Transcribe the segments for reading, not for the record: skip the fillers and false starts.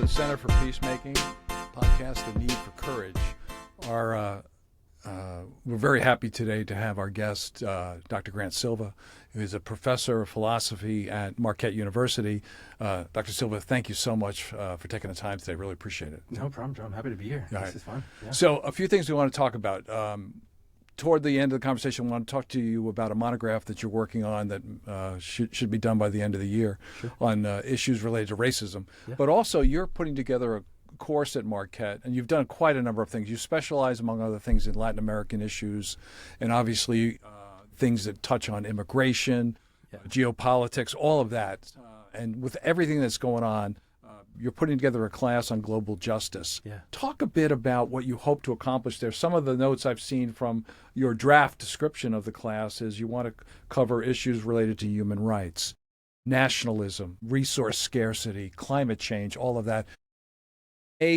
the Center for Peacemaking podcast, The Need for Courage. We're very happy today to have our guest, Dr. Grant Silva, who is a professor of philosophy at Marquette University. Dr. Silva, thank you so much for taking the time today. Really appreciate it. No problem, Joe. I'm happy to be here. All This right. is fun. Yeah. So a few things we want to talk about. Toward the end of the conversation, I want to talk to you about a monograph that you're working on that should be done by the end of the year on issues related to racism. Yeah. But also, you're putting together a course at Marquette, and you've done quite a number of things. You specialize, among other things, in Latin American issues, and obviously things that touch on immigration, geopolitics, all of that. And with everything that's going on, you're putting together a class on global justice. Yeah. Talk a bit about what you hope to accomplish there. Some of the notes I've seen from your draft description of the class is you want to cover issues related to human rights, nationalism, resource scarcity, climate change, all of that.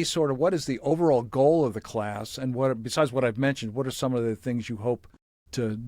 Sort of what is the overall goal of the class, and what, besides what I've mentioned, what are some of the things you hope to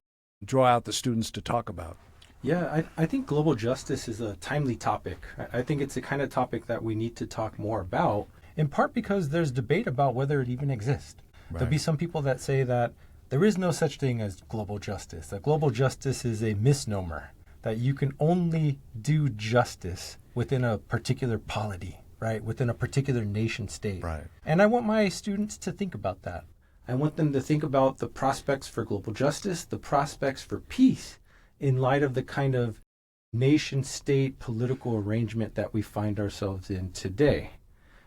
draw out the students to talk about? Yeah, I think global justice is a timely topic. I think it's the kind of topic that we need to talk more about, in part because there's debate about whether it even exists. Right. There'll be some people that say that there is no such thing as global justice, that global justice is a misnomer, that you can only do justice within a particular polity, right, within a particular nation state. Right. And I want my students to think about that. I want them to think about the prospects for global justice, the prospects for peace, in light of the kind of nation-state political arrangement that we find ourselves in today.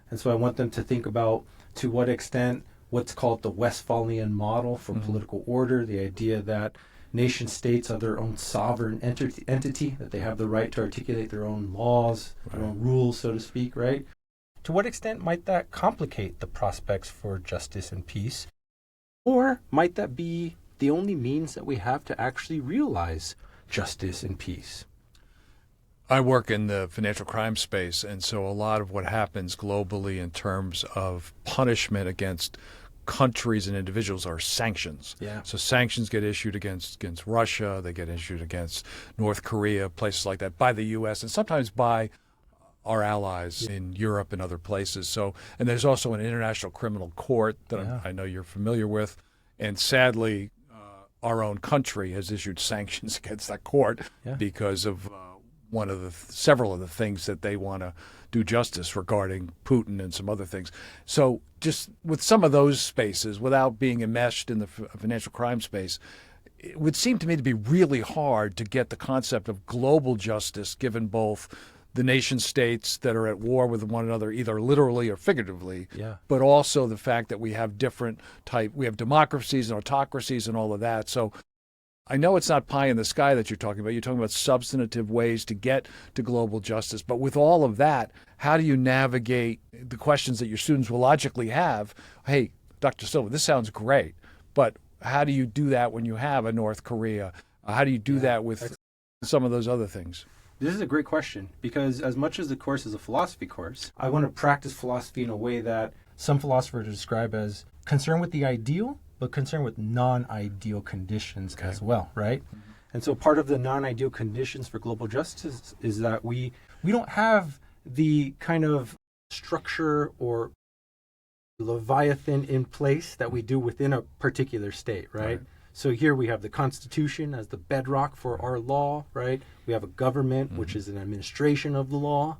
And so I want them to think about, to what extent, what's called the Westphalian model for political order, the idea that nation-states are their own sovereign entity, that they have the right to articulate their own laws, their own rules, so to speak, right? To what extent might that complicate the prospects for justice and peace? Or might that be the only means that we have to actually realize justice and peace? I work in the financial crime space, and so a lot of what happens globally in terms of punishment against countries and individuals are sanctions. Yeah. So sanctions get issued against Russia, they get issued against North Korea, places like that, by the U.S. and sometimes by our allies in Europe and other places. So, and there's also an international criminal court that I know you're familiar with, and sadly, our own country has issued sanctions against that court because of several of the things that they want to do justice regarding Putin and some other things. So just with some of those spaces, without being enmeshed in the financial crime space, it would seem to me to be really hard to get the concept of global justice given both the nation states that are at war with one another, either literally or figuratively, but also the fact that we have we have democracies and autocracies and all of that. So I know it's not pie in the sky that you're talking about. You're talking about substantive ways to get to global justice. But with all of that, how do you navigate the questions that your students will logically have? Hey, Dr. Silva, this sounds great, but how do you do that when you have a North Korea? How do you do that with some of those other things? This is a great question, because as much as the course is a philosophy course, I want to practice philosophy in a way that some philosophers describe as concerned with the ideal, but concerned with non-ideal conditions as well, right? Mm-hmm. And so part of the non-ideal conditions for global justice is that we don't have the kind of structure or leviathan in place that we do within a particular state, right? So here we have the Constitution as the bedrock for our law, right? We have a government, which is an administration of the law.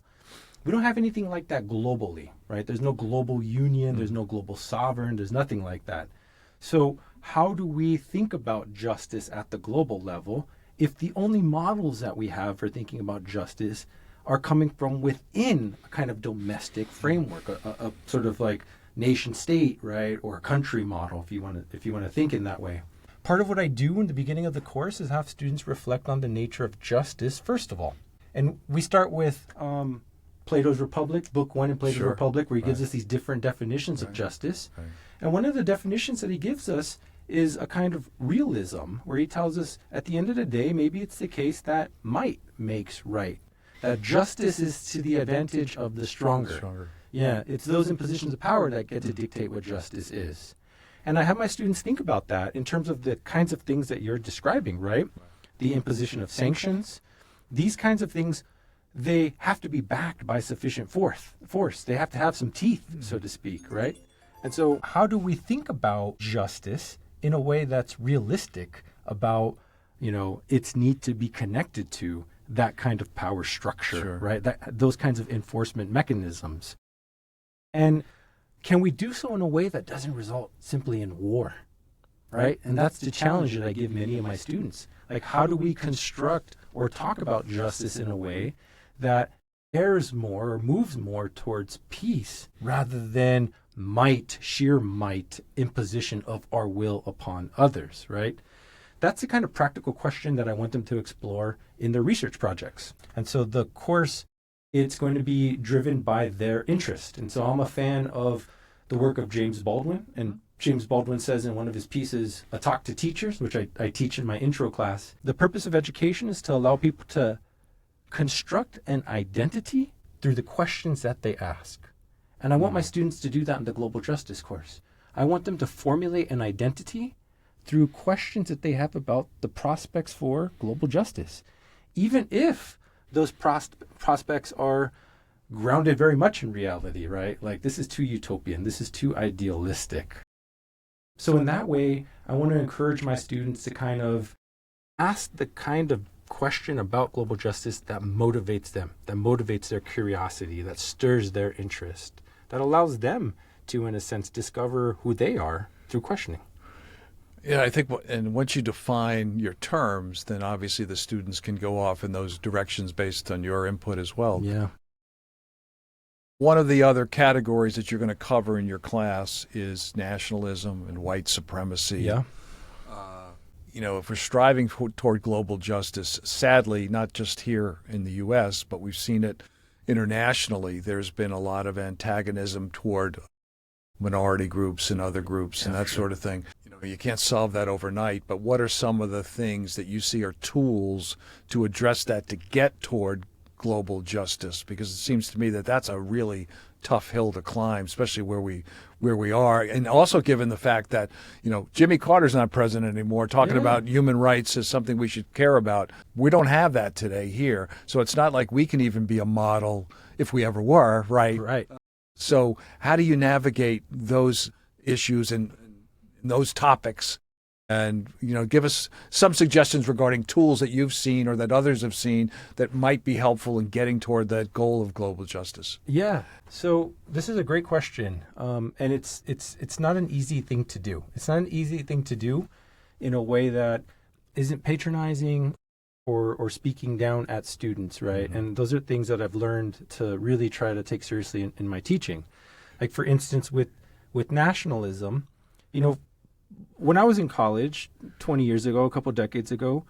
We don't have anything like that globally, right? There's no global union, there's no global sovereign, there's nothing like that. So how do we think about justice at the global level if the only models that we have for thinking about justice are coming from within a kind of domestic framework, a sort of like nation state, right? Or a country model, if you want to think in that way. Part of what I do in the beginning of the course is have students reflect on the nature of justice, first of all. And we start with Plato's Republic, Book 1 in Plato's Republic, where he gives us these different definitions of justice. Right. And one of the definitions that he gives us is a kind of realism, where he tells us at the end of the day, maybe it's the case that might makes right, that justice is to the advantage of the stronger. Yeah, it's those in positions of power that get to dictate what justice is. And I have my students think about that in terms of the kinds of things that you're describing, right? The imposition of sanctions, these kinds of things they have to be backed by sufficient force. They have to have some teeth, so to speak, right? And so how do we think about justice in a way that's realistic about, its need to be connected to that kind of power structure, Sure. right? Those kinds of enforcement mechanisms. And can we do so in a way that doesn't result simply in war, right? And that's the challenge that I give many of my students. Like, how do we construct or talk about justice in a way that cares more or moves more towards peace rather than sheer might, imposition of our will upon others, right? That's the kind of practical question that I want them to explore in their research projects. And so the course, it's going to be driven by their interest. And so I'm a fan of the work of James Baldwin. And James Baldwin says in one of his pieces, A Talk to Teachers, which I teach in my intro class, the purpose of education is to allow people to construct an identity through the questions that they ask. And I want my students to do that in the global justice course. I want them to formulate an identity through questions that they have about the prospects for global justice, even if those prospects are grounded very much in reality, right? Like, this is too utopian, this is too idealistic. So in that way, I want to encourage my students to kind of ask the kind of question about global justice that motivates them, that motivates their curiosity, that stirs their interest, that allows them to, in a sense, discover who they are through questioning. Yeah, I think, and once you define your terms, then obviously the students can go off in those directions based on your input as well. Yeah. One of the other categories that you're going to cover in your class is nationalism and white supremacy. Yeah. If we're striving toward global justice, sadly, not just here in the U.S., but we've seen it internationally, there's been a lot of antagonism toward minority groups and other groups and that sort of thing. You can't solve that overnight, but what are some of the things that you see are tools to address that, to get toward global justice? Because it seems to me that that's a really tough hill to climb, especially where we are, and also given the fact that Jimmy Carter's not president anymore, talking about human rights as something we should care about. We don't have that today here, so it's not like we can even be a model if we ever were, right? Right. So how do you navigate those issues and those topics, and give us some suggestions regarding tools that you've seen or that others have seen that might be helpful in getting toward that goal of global justice? Yeah. So this is a great question, and it's not an easy thing to do. It's not an easy thing to do in a way that isn't patronizing or speaking down at students, right? Mm-hmm. And those are things that I've learned to really try to take seriously in my teaching. Like, for instance, with nationalism, when I was in college 20 years ago, a couple of decades ago,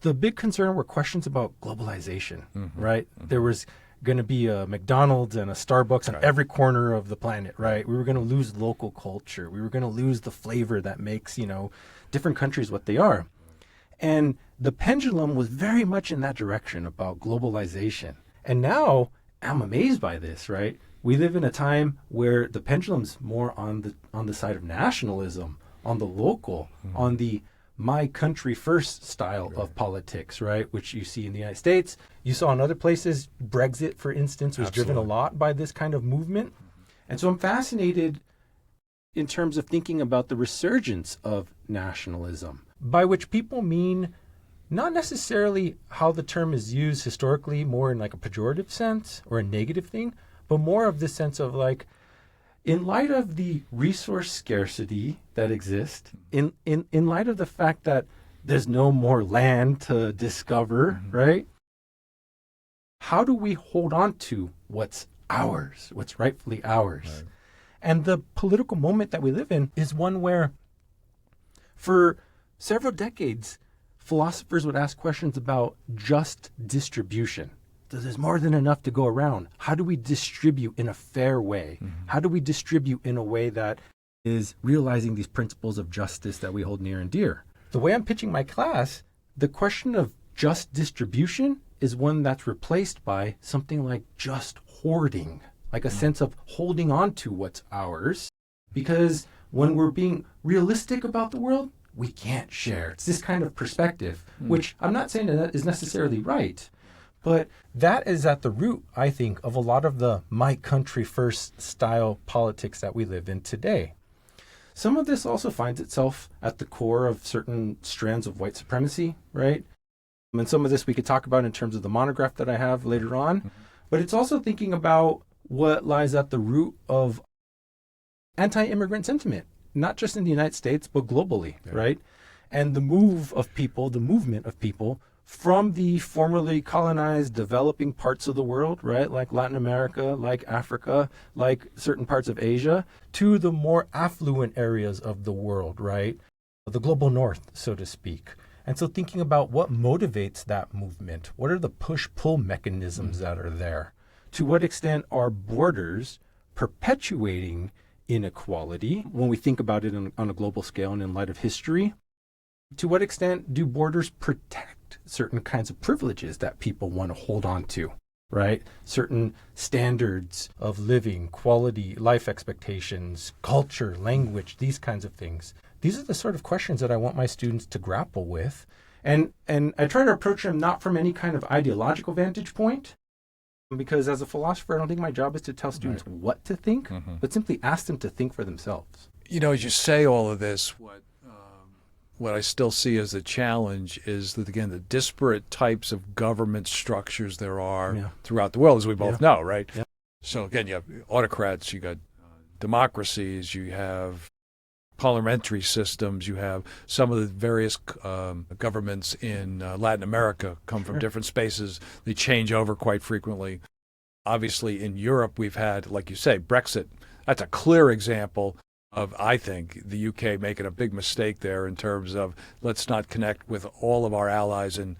the big concern were questions about globalization, right? Mm-hmm. There was going to be a McDonald's and a Starbucks on every corner of the planet, right? We were going to lose local culture. We were going to lose the flavor that makes, different countries what they are. And the pendulum was very much in that direction about globalization. And now I'm amazed by this, right? We live in a time where the pendulum's more on the side of nationalism, on the local, on the my country first style of politics, right? Which you see in the United States. You saw in other places. Brexit, for instance, was driven a lot by this kind of movement. And so I'm fascinated in terms of thinking about the resurgence of nationalism, by which people mean not necessarily how the term is used historically, more in like a pejorative sense or a negative thing, but more of this sense of like, in light of the resource scarcity that exists, in light of the fact that there's no more land to discover, right? How do we hold on to what's ours, what's rightfully ours? Right. And the political moment that we live in is one where, for several decades, philosophers would ask questions about just distribution. There's more than enough to go around. How do we distribute in a fair way? Mm-hmm. How do we distribute in a way that is realizing these principles of justice that we hold near and dear? The way I'm pitching my class, the question of just distribution is one that's replaced by something like just hoarding, like a sense of holding on to what's ours. Because when we're being realistic about the world, we can't share. It's this kind of perspective, which I'm not saying that is necessarily right. But that is at the root, I think, of a lot of the my country first style politics that we live in today. Some of this also finds itself at the core of certain strands of white supremacy, right? And some of this we could talk about in terms of the monograph that I have later on. Mm-hmm. But it's also thinking about what lies at the root of anti-immigrant sentiment, not just in the United States, but globally, right? And the movement of people from the formerly colonized developing parts of the world, right? Like Latin America, like Africa, like certain parts of Asia, to the more affluent areas of the world, right? The global north, so to speak. And so thinking about what motivates that movement, what are the push-pull mechanisms that are there? To what extent are borders perpetuating inequality when we think about it on a global scale and in light of history? To what extent do borders protect certain kinds of privileges that people want to hold on to, right? Certain standards of living, quality, life expectations, culture, language, these kinds of things. These are the sort of questions that I want my students to grapple with. And I try to approach them not from any kind of ideological vantage point, because as a philosopher, I don't think my job is to tell students what to think, but simply ask them to think for themselves. You know, as you say all of this, what I still see as a challenge is that, again, the disparate types of government structures there are throughout the world, as we both know, right? Yeah. So, again, you have autocrats, you got democracies, you have parliamentary systems, you have some of the various governments in Latin America come from different spaces. They change over quite frequently. Obviously, in Europe, we've had, like you say, Brexit. That's a clear example of, I think, the UK making a big mistake there in terms of let's not connect with all of our allies in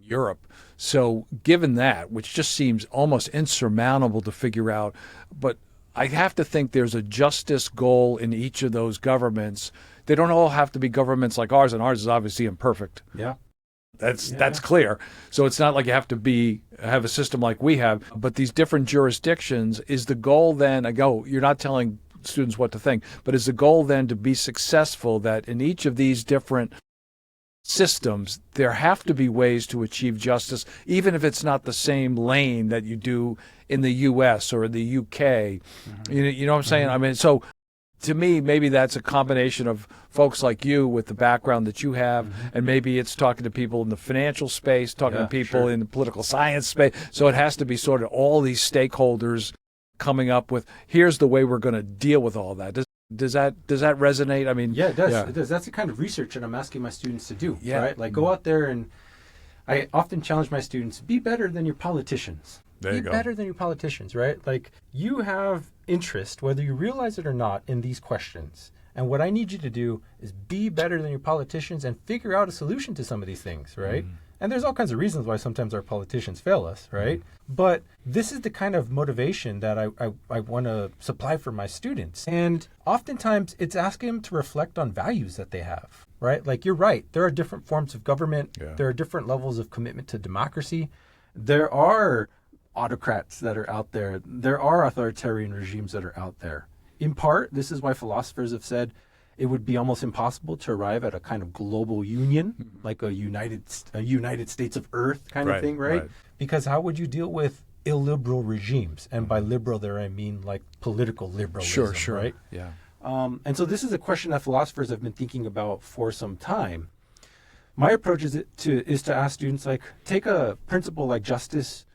Europe. So given that, which just seems almost insurmountable to figure out, but I have to think there's a justice goal in each of those governments. They don't all have to be governments like ours, and ours is obviously imperfect. Yeah. That's clear. So it's not like you have to have a system like we have, but these different jurisdictions, is the goal then, you're not telling students what to think, but is the goal then to be successful that in each of these different systems, there have to be ways to achieve justice, even if it's not the same lane that you do in the U.S. or in the U.K. You know what I'm saying? I mean, so to me, maybe that's a combination of folks like you with the background that you have, and maybe it's talking to people in the financial space, talking to people in the political science space. So it has to be sort of all these stakeholders coming up with, here's the way we're going to deal with all that. Does that resonate? I mean, it does. It does. That's the kind of research that I'm asking my students to do. Right? Like, go out there, and I often challenge my students: be better than your politicians. Be better than your politicians, right? Like, you have interest, whether you realize it or not, in these questions. And what I need you to do is be better than your politicians and figure out a solution to some of these things, right? And there's all kinds of reasons why sometimes our politicians fail us, right? But this is the kind of motivation that I want to supply for my students. And oftentimes it's asking them to reflect on values that they have, right? Like, you're right. There are different forms of government. There are different levels of commitment to democracy. There are autocrats that are out there. There are authoritarian regimes that are out there. In part, this is why philosophers have said it would be almost impossible to arrive at a kind of global union, like a United States of Earth kind of thing, right? Because how would you deal with illiberal regimes? And by liberal there, I mean like political liberalism, right? Yeah. And so this is a question that philosophers have been thinking about for some time. My approach is to ask students, like, take a principle like justice,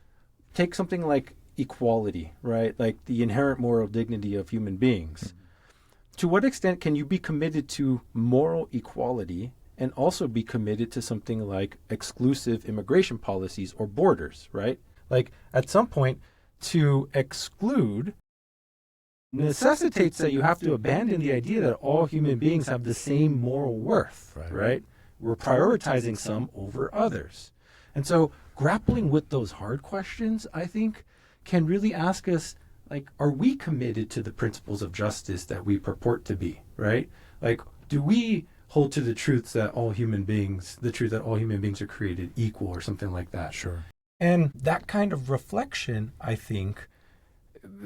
take something like equality, right? Like the inherent moral dignity of human beings. To what extent can you be committed to moral equality and also be committed to something like exclusive immigration policies or borders, right? Like, at some point, to exclude necessitates that you have to abandon the idea that all human beings have the same moral worth, right? We're prioritizing some over others. And so grappling with those hard questions, I think, can really ask us, like, are we committed to the principles of justice that we purport to be, right? Like, do we hold to the truth that all human beings are created equal or something like that? Sure. And that kind of reflection, I think,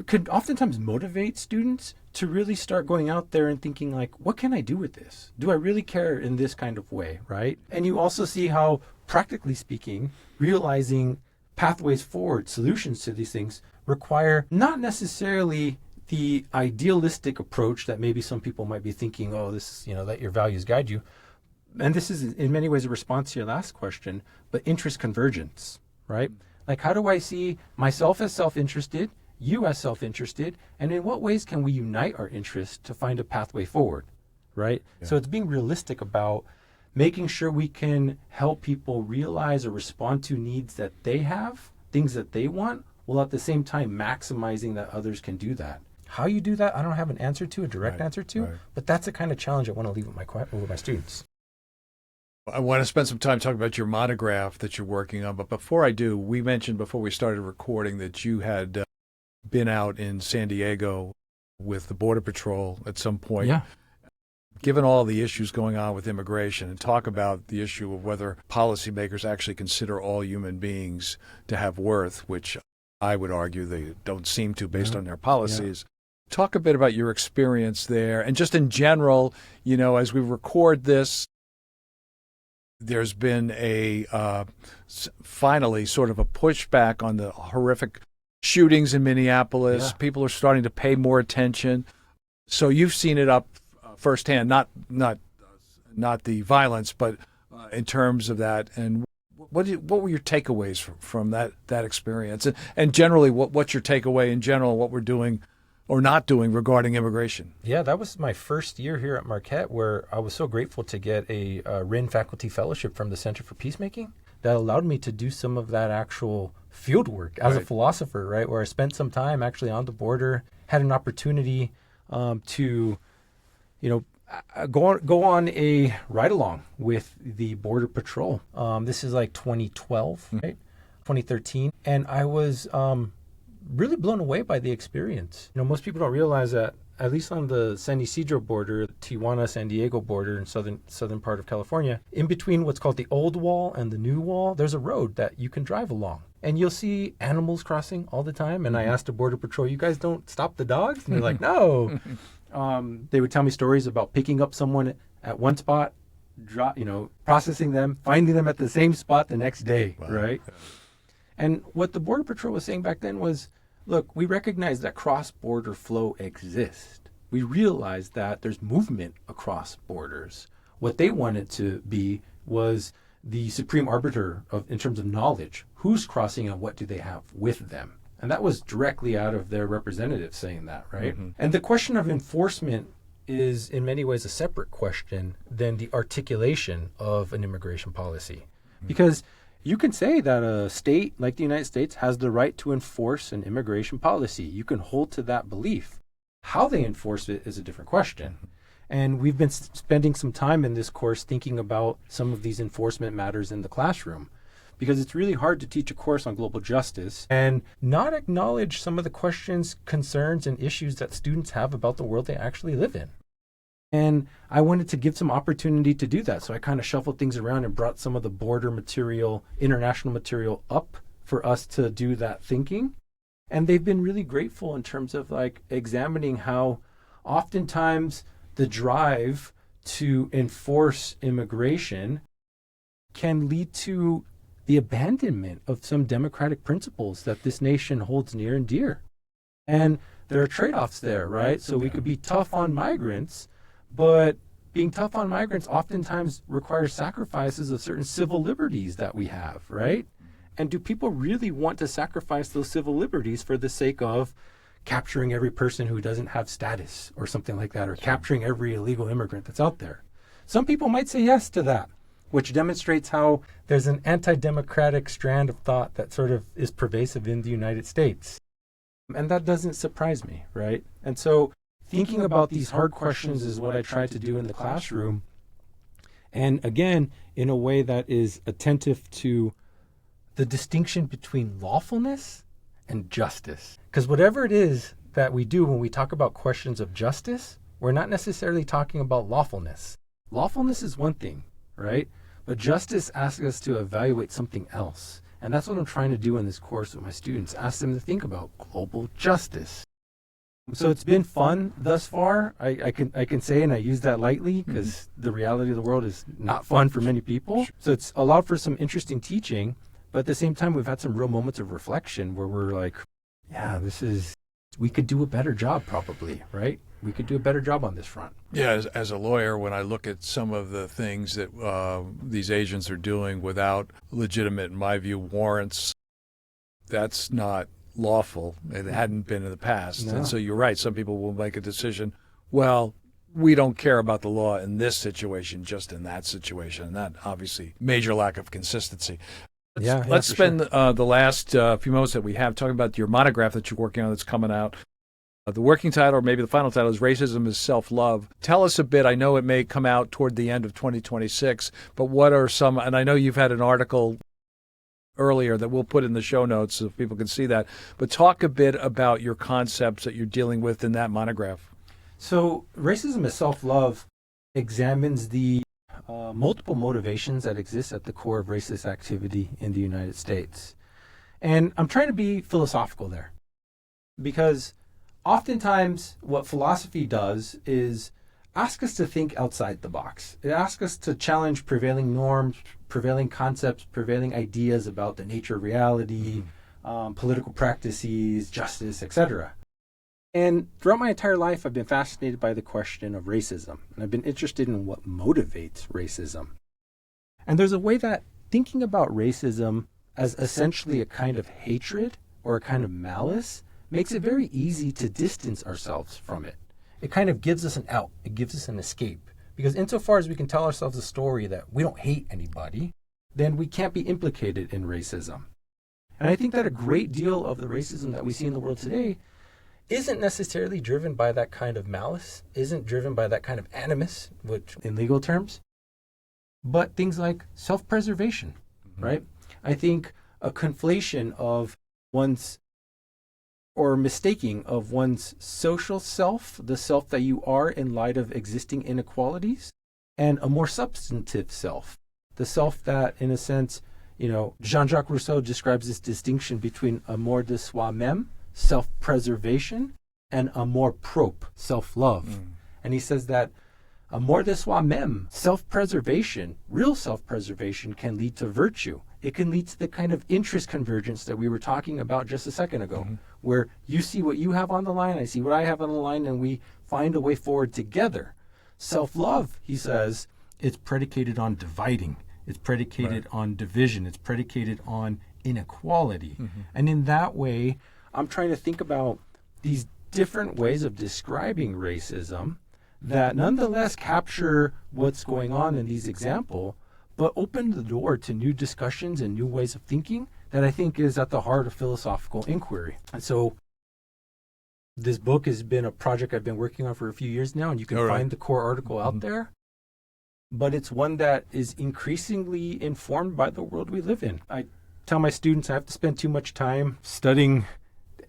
could oftentimes motivate students to really start going out there and thinking, like, what can I do with this? Do I really care in this kind of way, right? And you also see how, practically speaking, realizing pathways forward, solutions to these things require not necessarily the idealistic approach that maybe some people might be thinking, oh, this is, let your values guide you. And this is in many ways a response to your last question, but interest convergence, right? Like, how do I see myself as self-interested, you as self-interested, and in what ways can we unite our interests to find a pathway forward, right? Yeah. So it's being realistic about making sure we can help people realize or respond to needs that they have, things that they want, while at the same time maximizing that others can do that. How you do that, I don't have an answer to, a direct answer to, but that's the kind of challenge I want to leave with my students. I want to spend some time talking about your monograph that you're working on, but before I do, we mentioned before we started recording that you had been out in San Diego with the Border Patrol at some point. Yeah. Given all the issues going on with immigration, and talk about the issue of whether policymakers actually consider all human beings to have worth, which I would argue they don't seem to based on their policies. Yeah. Talk a bit about your experience there. And just in general, as we record this, there's been finally sort of a pushback on the horrific shootings in Minneapolis. Yeah. People are starting to pay more attention. So you've seen it up firsthand, not the violence, but in terms of that. And what were your takeaways from that experience? And generally, what's your takeaway in general, what we're doing or not doing regarding immigration? Yeah, that was my first year here at Marquette, where I was so grateful to get a RIN faculty fellowship from the Center for Peacemaking that allowed me to do some of that actual field work as a philosopher, right? Where I spent some time actually on the border, had an opportunity to go on a ride along with the Border Patrol. This is like 2012, right? 2013. And I was really blown away by the experience. Most people don't realize that, at least on the San Ysidro border, Tijuana-San Diego border in southern part of California, in between what's called the old wall and the new wall, there's a road that you can drive along. And you'll see animals crossing all the time. And I asked the Border Patrol, you guys don't stop the dogs? And they're like, no. They would tell me stories about picking up someone at one spot, processing them, finding them at the same spot the next day, right? And what the Border Patrol was saying back then was, look, we recognize that cross-border flow exists. We realize that there's movement across borders. What they wanted to be was the supreme arbiter in terms of knowledge. Who's crossing and what do they have with them? And that was directly out of their representatives saying that, right? Mm-hmm. And the question of enforcement is in many ways a separate question than the articulation of an immigration policy. Mm-hmm. Because you can say that a state like the United States has the right to enforce an immigration policy. You can hold to that belief. How they enforce it is a different question. And we've been spending some time in this course thinking about some of these enforcement matters in the classroom, because it's really hard to teach a course on global justice and not acknowledge some of the questions, concerns, and issues that students have about the world they actually live in. And I wanted to give some opportunity to do that. So I kind of shuffled things around and brought some of the border material, international material up for us to do that thinking. And they've been really grateful in terms of examining how oftentimes the drive to enforce immigration can lead to the abandonment of some democratic principles that this nation holds near and dear. And there are trade-offs there, right? So we could be tough on migrants, but being tough on migrants oftentimes requires sacrifices of certain civil liberties that we have, right? And do people really want to sacrifice those civil liberties for the sake of capturing every person who doesn't have status or something like that, or capturing every illegal immigrant that's out there? Some people might say yes to that, which demonstrates how there's an anti-democratic strand of thought that sort of is pervasive in the United States. And that doesn't surprise me, right? And so thinking about these hard questions is what I try to do in the classroom. And again, in a way that is attentive to the distinction between lawfulness and justice. Because whatever it is that we do when we talk about questions of justice, we're not necessarily talking about lawfulness. Lawfulness is one thing, right? But justice asks us to evaluate something else. And that's what I'm trying to do in this course with my students, ask them to think about global justice. So it's been fun thus far. I can say, and I use that lightly because the reality of the world is not fun for many people. So it's allowed for some interesting teaching, But at the same time, we've had some real moments of reflection where we're like, yeah, we could do a better job probably, right? We could do a better job on this front. Yeah, as a lawyer, when I look at some of the things that these agents are doing without legitimate, in my view, warrants, that's not lawful. It hadn't been in the past. No. And so you're right. Some people will make a decision, well, we don't care about the law in this situation, just in that situation. And that obviously major lack of consistency. Let's spend the last few moments that we have talking about your monograph that you're working on that's coming out. The working title, or maybe the final title, is Racism is Self-Love. Tell us a bit. I know it may come out toward the end of 2026, but what are some, and I know you've had an article earlier that we'll put in the show notes so people can see that, but talk a bit about your concepts that you're dealing with in that monograph. So Racism is Self-Love examines the multiple motivations that exist at the core of racist activity in the United States. And I'm trying to be philosophical there, because oftentimes what philosophy does is ask us to think outside the box. It asks us to challenge prevailing norms, prevailing concepts, prevailing ideas about the nature of reality, political practices, justice, etc. And throughout my entire life, I've been fascinated by the question of racism, and I've been interested in what motivates racism. And there's a way that thinking about racism as essentially a kind of hatred or a kind of malice makes it very easy to distance ourselves from it. It kind of gives us an out. It gives us an escape. Because insofar as we can tell ourselves a story that we don't hate anybody, then we can't be implicated in racism. And I think that a great deal of the racism that we see in the world today isn't necessarily driven by that kind of malice, isn't driven by that kind of animus, which in legal terms, but things like self-preservation, right? I think a conflation of one's, or mistaking of one's social self, the self that you are in light of existing inequalities, and a more substantive self, the self that, in a sense, Jean-Jacques Rousseau describes this distinction between amour de soi-même, self-preservation, and amour propre, self-love. And he says that amour de soi-même, self-preservation, real self-preservation, can lead to virtue. It can lead to the kind of interest convergence that we were talking about just a second ago, where you see what you have on the line, I see what I have on the line, and we find a way forward together. Self-love, he says, it's predicated on dividing. It's predicated on division. It's predicated on inequality. And in that way, I'm trying to think about these different ways of describing racism that nonetheless capture what's going on in these examples, but open the door to new discussions and new ways of thinking that I think is at the heart of philosophical inquiry. And so this book has been a project I've been working on for a few years now, and you can find the core article out there. But it's one that is increasingly informed by the world we live in. I tell my students I have to spend too much time studying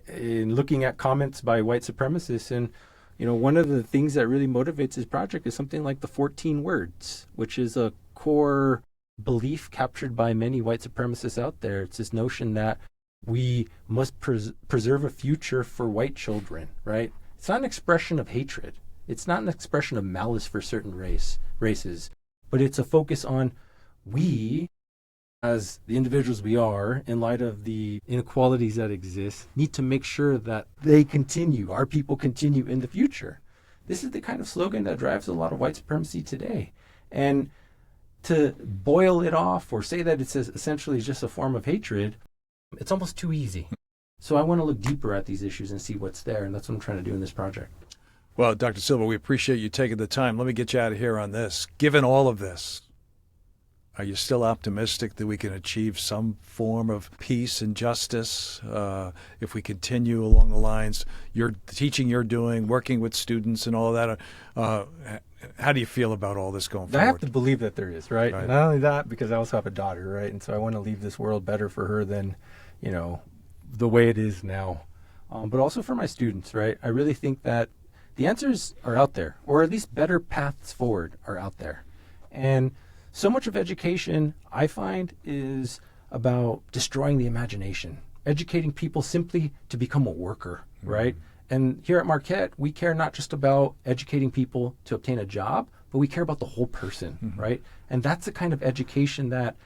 and looking at comments by white supremacists. And, one of the things that really motivates this project is something like the 14 words, which is a core belief captured by many white supremacists out there. It's this notion that we must preserve a future for white children, right? It's not an expression of hatred. It's not an expression of malice for certain races, but it's a focus on we, as the individuals we are, in light of the inequalities that exist, need to make sure that they continue, our people continue in the future. This is the kind of slogan that drives a lot of white supremacy today. And to boil it off or say that it's essentially just a form of hatred, it's almost too easy. So I want to look deeper at these issues and see what's there, and that's what I'm trying to do in this project. Well, Dr. Silva, we appreciate you taking the time. Let me get you out of here on this. Given all of this, are you still optimistic that we can achieve some form of peace and justice if we continue along the lines you're teaching, you're doing, working with students and all of that? How do you feel about all this going forward? I have to believe that there is, right? And not only that, because I also have a daughter, right? And so I want to leave this world better for her than, the way it is now. But also for my students, right? I really think that the answers are out there, or at least better paths forward are out there. And so much of education, I find, is about destroying the imagination, educating people simply to become a worker, right? And here at Marquette, we care not just about educating people to obtain a job, but we care about the whole person, right? And that's the kind of education that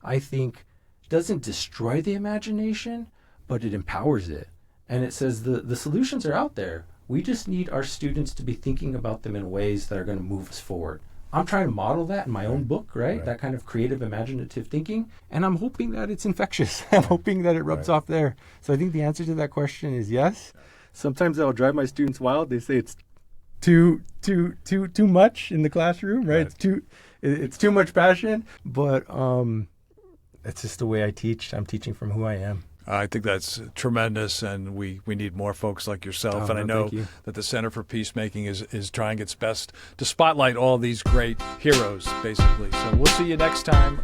I think doesn't destroy the imagination, but it empowers it. And it says the solutions are out there. We just need our students to be thinking about them in ways that are going to move us forward. I'm trying to model that in my own book, right? That kind of creative, imaginative thinking. And I'm hoping that it's infectious. I'm hoping that it rubs off there. So I think the answer to that question is yes. Sometimes I'll drive my students wild. They say it's too much in the classroom, right? It's too much passion. But it's just the way I teach. I'm teaching from who I am. I think that's tremendous, and we need more folks like yourself. And I know that the Center for Peacemaking is trying its best to spotlight all these great heroes, basically. So we'll see you next time.